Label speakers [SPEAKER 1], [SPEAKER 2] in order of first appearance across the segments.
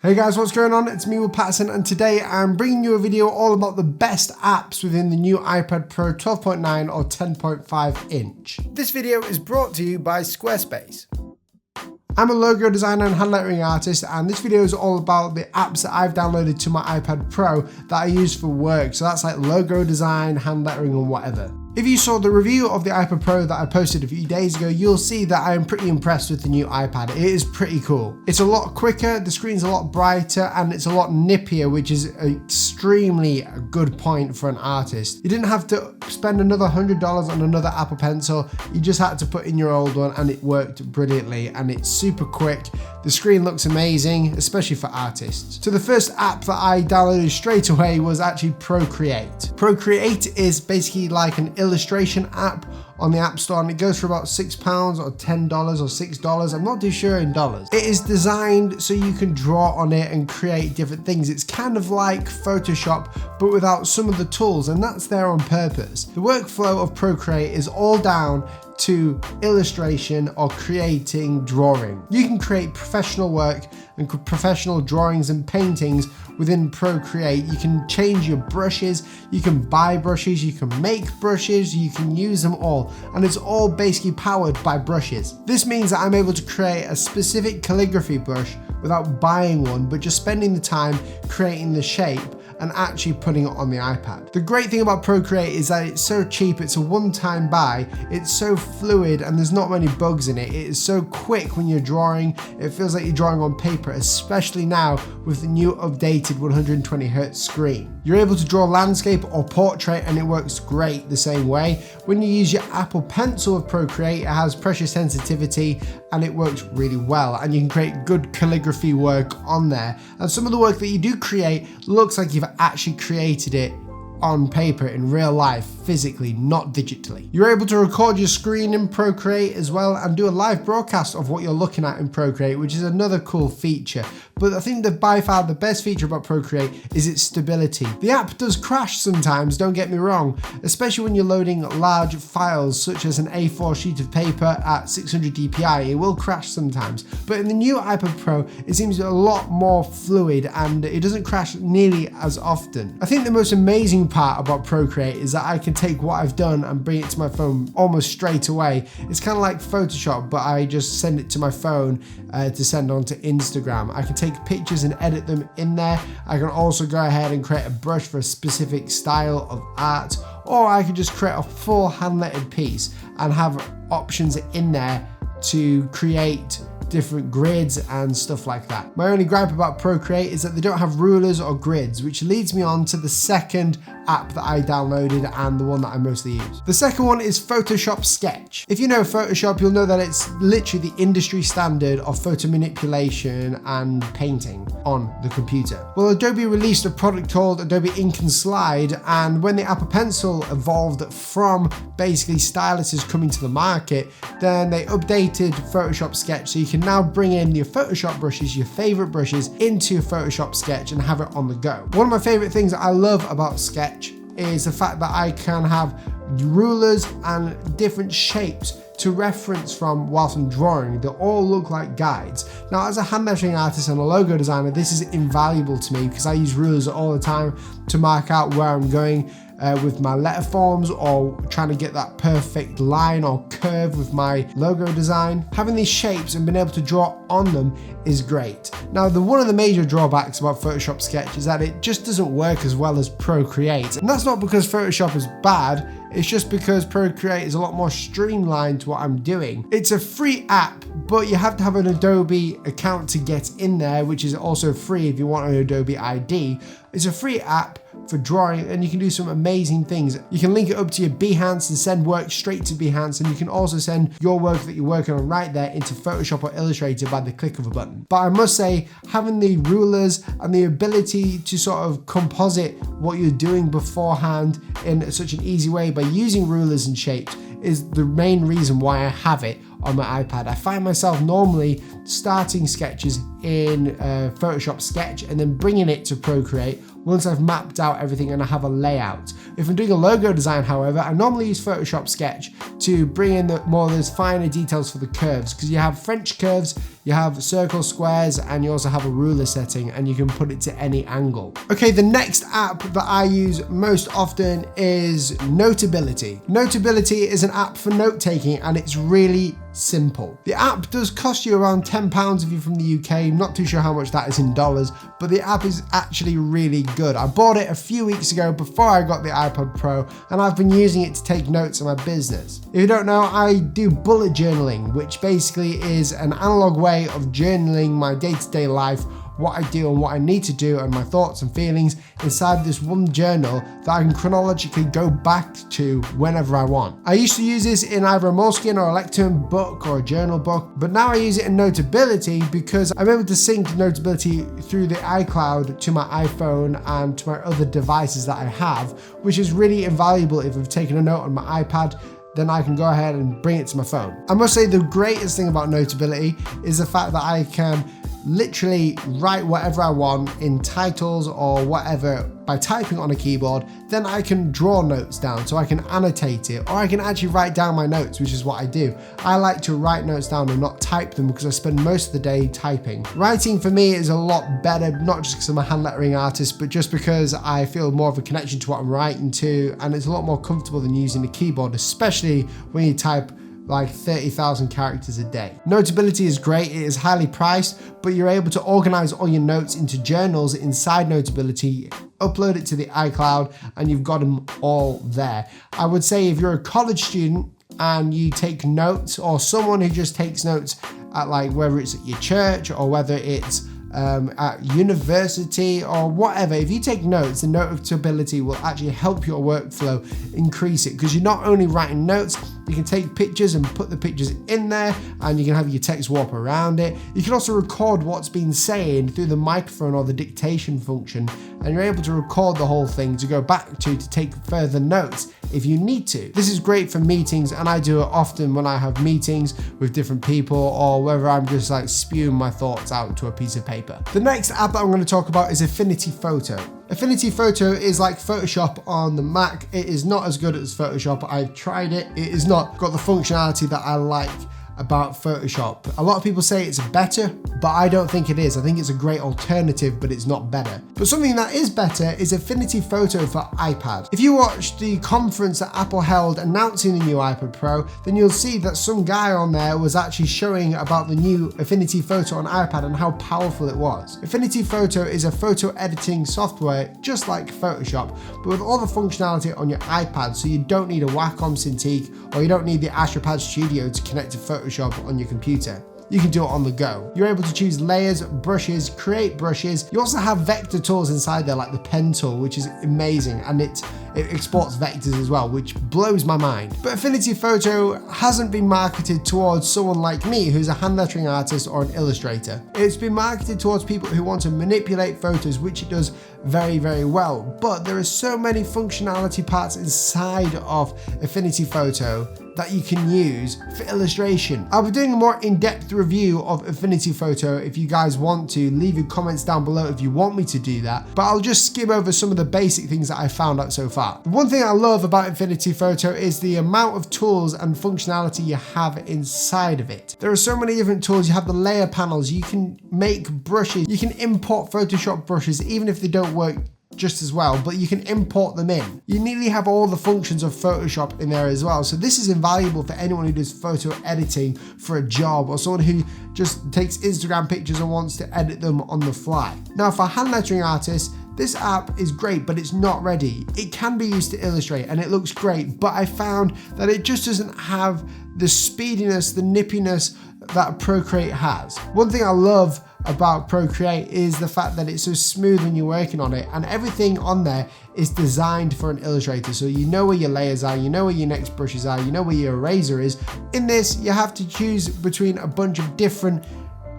[SPEAKER 1] Hey guys, what's going on? It's me, Will Patterson, and today I'm bringing you a video all about the best apps within the new iPad Pro 12.9 or 10.5 inch. This video is brought to you by Squarespace. I'm a logo designer and hand lettering artist, and this video is all about the apps that I've downloaded to my iPad Pro that I use for work. So that's like logo design, hand lettering and whatever. If you saw the review of the iPad Pro that I posted a few days ago, you'll see that I am pretty impressed with the new iPad. It is pretty cool. It's a lot quicker, the screen's a lot brighter, and it's a lot nippier, which is an extremely good point for an artist. You didn't have to spend another $100 on another Apple Pencil. You just had to put in your old one and it worked brilliantly, and it's super quick. The screen looks amazing, especially for artists. So the first app that I downloaded straight away was actually Procreate. Procreate is basically like an illustration app on the App Store, and it goes for about £6 or $10 or $6. I'm not too sure in dollars. It is designed so you can draw on it and create different things. It's kind of like Photoshop, but without some of the tools, and that's there on purpose. The workflow of Procreate is all down to illustration or creating drawing. You can create professional work and professional drawings and paintings within Procreate. You can change your brushes, you can buy brushes, you can make brushes, you can use them all, and it's all basically powered by brushes. This means that I'm able to create a specific calligraphy brush without buying one, but just spending the time creating the shape and actually putting it on the iPad. The great thing about Procreate is that it's so cheap, it's a one-time buy, it's so fluid, and there's not many bugs in it. It is so quick when you're drawing, it feels like you're drawing on paper, especially now with the new updated 120Hz screen. You're able to draw landscape or portrait, and it works great the same way. When you use your Apple Pencil with Procreate, it has pressure sensitivity and it works really well, and you can create good calligraphy work on there. And some of the work that you do create looks like you've actually created it on paper in real life, physically, not digitally. You're able to record your screen in Procreate as well and do a live broadcast of what you're looking at in Procreate, which is another cool feature. But I think that by far the best feature about Procreate is its stability. The app does crash sometimes, don't get me wrong, especially when you're loading large files such as an A4 sheet of paper at 600 dpi, it will crash sometimes. But in the new iPad Pro, it seems a lot more fluid and it doesn't crash nearly as often. I think the most amazing part about Procreate is that I can take what I've done and bring it to my phone almost straight away. It's kind of like Photoshop, but I just send it to my phone to send onto Instagram. I can take pictures and edit them in there. I can also go ahead and create a brush for a specific style of art, or I can just create a full hand lettered piece and have options in there to create different grids and stuff like that. My only gripe about Procreate is that they don't have rulers or grids, which leads me on to the second app that I downloaded and the one that I mostly use. The second one is Photoshop Sketch. If you know Photoshop, you'll know that it's literally the industry standard of photo manipulation and painting on the computer. Well, Adobe released a product called Adobe Ink and Slide, and when the Apple Pencil evolved from basically styluses coming to the market, then they updated Photoshop Sketch, so you can now bring in your Photoshop brushes, your favorite brushes, into Photoshop Sketch and have it on the go. One of my favorite things that I love about Sketch is the fact that I can have rulers and different shapes to reference from whilst I'm drawing. They all look like guides. Now, as a hand lettering artist and a logo designer, this is invaluable to me because I use rulers all the time to mark out where I'm going with my letter forms, or trying to get that perfect line or curve with my logo design. Having these shapes and being able to draw on them is great. Now, one of the major drawbacks about Photoshop Sketch is that it just doesn't work as well as Procreate. And that's not because Photoshop is bad, it's just because Procreate is a lot more streamlined to what I'm doing. It's a free app, but you have to have an Adobe account to get in there, which is also free if you want an Adobe ID. It's a free app for drawing, and you can do some amazing things. You can link it up to your Behance and send work straight to Behance, and you can also send your work that you're working on right there into Photoshop or Illustrator by the click of a button. But I must say, having the rulers and the ability to sort of composite what you're doing beforehand in such an easy way by using rulers and shapes is the main reason why I have it on my iPad. I find myself normally starting sketches in Photoshop Sketch and then bringing it to Procreate once I've mapped out everything and I have a layout. If I'm doing a logo design, however, I normally use Photoshop Sketch to bring in more of those finer details for the curves, because you have French curves, you have circles, squares, and you also have a ruler setting, and you can put it to any angle. Okay, the next app that I use most often is Notability. Notability is an app for note taking, and it's really simple. The app does cost you around £10 if you're from the UK. Not too sure how much that is in dollars, but the app is actually really good. I bought it a few weeks ago before I got the iPad Pro, and I've been using it to take notes in my business. If you don't know, I do bullet journaling, which basically is an analog way of journaling my day-to-day life, what I do and what I need to do, and my thoughts and feelings inside this one journal that I can chronologically go back to whenever I want. I used to use this in either a Moleskine or a Lectern book or a journal book, but now I use it in Notability because I'm able to sync Notability through the iCloud to my iPhone and to my other devices that I have, which is really invaluable. If I've taken a note on my iPad, then I can go ahead and bring it to my phone. I must say the greatest thing about Notability is the fact that I can literally write whatever I want in titles or whatever by typing on a keyboard. Then I can draw notes down, so I can annotate it, or I can actually write down my notes, which is what I do. I like to write notes down and not type them because I spend most of the day typing. Writing for me is a lot better, not just because I'm a hand lettering artist, but just because I feel more of a connection to what I'm writing to, and it's a lot more comfortable than using a keyboard, especially when you type like 30,000 characters a day. Notability is great, it is highly priced, but you're able to organize all your notes into journals inside Notability, upload it to the iCloud, and you've got them all there. I would say if you're a college student and you take notes, or someone who just takes notes at, like, whether it's at your church or whether it's at university or whatever, if you take notes, the Notability will actually help your workflow increase it, because you're not only writing notes, you can take pictures and put the pictures in there, and you can have your text warp around it. You can also record what's been saying through the microphone or the dictation function, and you're able to record the whole thing to go back to take further notes if you need to. This is great for meetings, and I do it often when I have meetings with different people, or whether I'm just like spewing my thoughts out to a piece of paper. The next app that I'm going to talk about is Affinity Photo. Affinity Photo is like Photoshop on the Mac. It is not as good as Photoshop. I've tried it. It has not got the functionality that I like about Photoshop. A lot of people say it's better, but I don't think it is. I think it's a great alternative, but it's not better. But something that is better is Affinity Photo for iPad. If you watch the conference that Apple held announcing the new iPad Pro, then you'll see that some guy on there was actually showing about the new Affinity Photo on iPad and how powerful it was. Affinity Photo is a photo editing software just like Photoshop, but with all the functionality on your iPad, so you don't need a Wacom Cintiq, or you don't need the Astropad Studio to connect to Photoshop on your computer. You can do it on the go. You're able to choose layers, brushes, create brushes. You also have vector tools inside there, like the pen tool, which is amazing, and it exports vectors as well, which blows my mind. But Affinity Photo hasn't been marketed towards someone like me who's a hand lettering artist or an illustrator. It's been marketed towards people who want to manipulate photos, which it does very, very well. But there are so many functionality parts inside of Affinity Photo that you can use for illustration. I'll be doing a more in-depth review of Affinity Photo. If you guys want to, leave your comments down below if you want me to do that, but I'll just skim over some of the basic things that I found out so far. The one thing I love about Affinity Photo is the amount of tools and functionality you have inside of it. There are so many different tools. You have the layer panels, you can make brushes, you can import Photoshop brushes even if they don't work just as well, but you can import them in. You nearly have all the functions of Photoshop in there as well. So this is invaluable for anyone who does photo editing for a job, or someone who just takes Instagram pictures and wants to edit them on the fly. Now, for hand lettering artists, this app is great, but it's not ready. It can be used to illustrate and it looks great, but I found that it just doesn't have the speediness, the nippiness that Procreate has. One thing I love about Procreate is the fact that it's so smooth when you're working on it, and everything on there is designed for an illustrator. So you know where your layers are, you know where your next brushes are, you know where your eraser is. In this, you have to choose between a bunch of different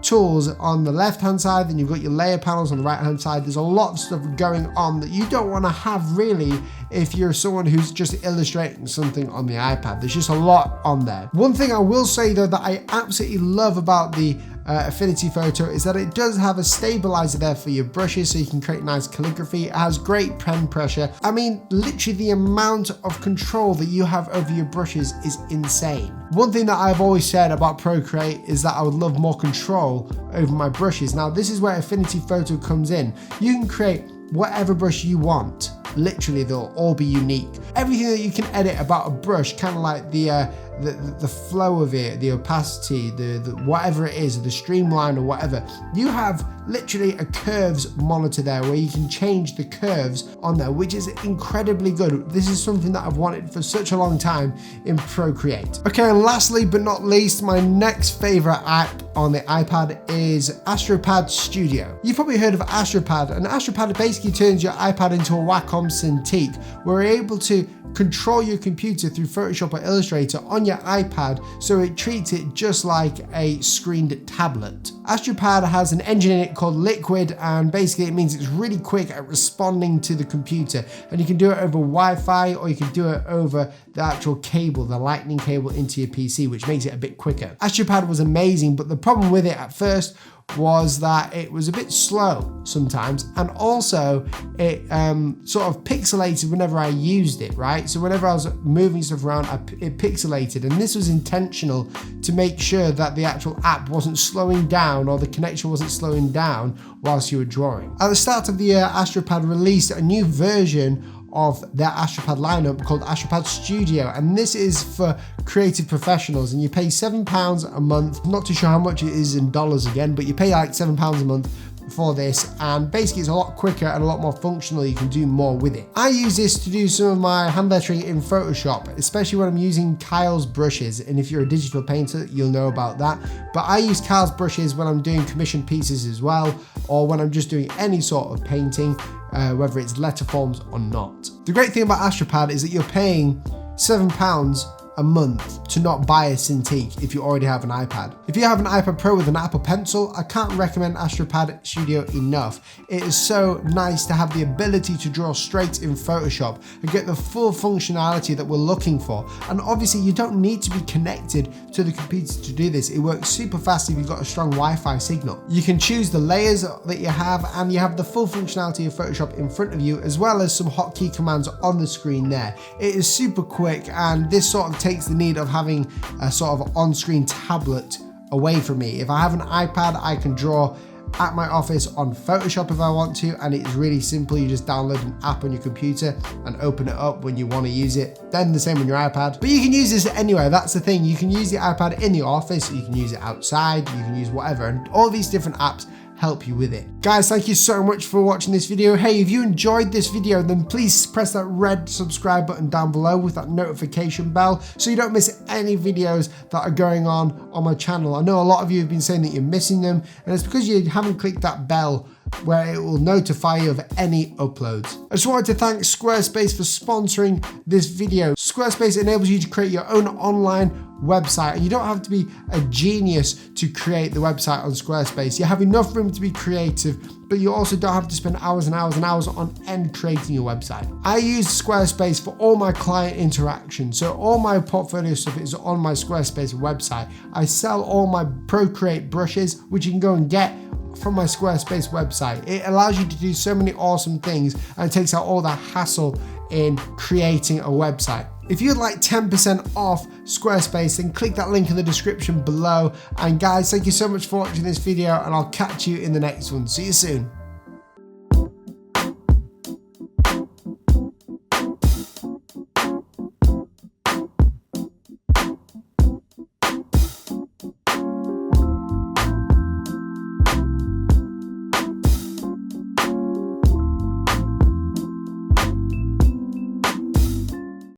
[SPEAKER 1] tools on the left hand side, then you've got your layer panels on the right hand side. There's a lot of stuff going on that you don't want to have really if you're someone who's just illustrating something on the iPad. There's just a lot on there. One thing I will say though that I absolutely love about the Affinity Photo is that it does have a stabilizer there for your brushes so you can create nice calligraphy. It has great pen pressure. I mean, literally the amount of control that you have over your brushes is insane. One thing that I've always said about Procreate is that I would love more control over my brushes. Now, this is where Affinity Photo comes in. You can create whatever brush you want. Literally, they'll all be unique. Everything that you can edit about a brush, kind of like the flow of it, the opacity, the whatever it is, the streamline or whatever. You have literally a curves monitor there where you can change the curves on there, which is incredibly good. This is something that I've wanted for such a long time in Procreate. Okay, and lastly but not least, my next favorite app on the iPad is Astropad Studio. You've probably heard of Astropad, and Astropad basically turns your iPad into a Wacom Cintiq. We're able to control your computer through Photoshop or Illustrator on your iPad, so it treats it just like a screened tablet. Astropad has an engine in it called Liquid, and basically it means it's really quick at responding to the computer, and you can do it over Wi-Fi or you can do it over the actual cable, the lightning cable into your PC, which makes it a bit quicker. Astropad was amazing, but the problem with it at first was that it was a bit slow sometimes, and also it sort of pixelated whenever I used it, right? So whenever I was moving stuff around, it pixelated, and this was intentional to make sure that the actual app wasn't slowing down or the connection wasn't slowing down whilst you were drawing. At the start of the year, Astropad released a new version of their Astropad lineup called Astropad Studio, and this is for creative professionals, and you pay £7 a month. Not too sure how much it is in dollars again, but you pay like £7 a month for this, and basically it's a lot quicker and a lot more functional. You can do more with it. I use this to do some of my hand lettering in Photoshop, especially when I'm using Kyle's brushes, and if you're a digital painter you'll know about that, but I use Kyle's brushes when I'm doing commissioned pieces as well, or when I'm just doing any sort of painting, whether it's letter forms or not. The great thing about Astropad is that you're paying £7 a month to not buy a Cintiq if you already have an iPad. If you have an iPad Pro with an Apple Pencil, I can't recommend Astropad Studio enough. It is so nice to have the ability to draw straight in Photoshop and get the full functionality that we're looking for. And obviously you don't need to be connected to the computer to do this. It works super fast if you've got a strong Wi-Fi signal. You can choose the layers that you have, and you have the full functionality of Photoshop in front of you, as well as some hotkey commands on the screen there. It is super quick, and this sort of takes the need of having a sort of on-screen tablet away from me. If I have an iPad, I can draw at my office on Photoshop if I want to, and it's really simple. You just download an app on your computer and open it up when you want to use it. Then the same on your iPad. But you can use this anywhere. That's the thing. You can use the iPad in the office, you can use it outside, you can use whatever, and all these different apps help you with it. Guys, thank you so much for watching this video. Hey, if you enjoyed this video, then please press that red subscribe button down below with that notification bell so you don't miss any videos that are going on my channel. I know a lot of you have been saying that you're missing them, and it's because you haven't clicked that bell where it will notify you of any uploads. I just wanted to thank Squarespace for sponsoring this video. Squarespace enables you to create your own online website, and you don't have to be a genius to create the website on Squarespace. You have enough room to be creative, but you also don't have to spend hours and hours and hours on end creating your website. I use Squarespace for all my client interaction, so all my portfolio stuff is on my Squarespace website. I sell all my Procreate brushes, which you can go and get from my Squarespace website. It allows you to do so many awesome things and takes out all that hassle in creating a website. If you'd like 10% off Squarespace, then click that link in the description below. And guys, thank you so much for watching this video, and I'll catch you in the next one. See you soon.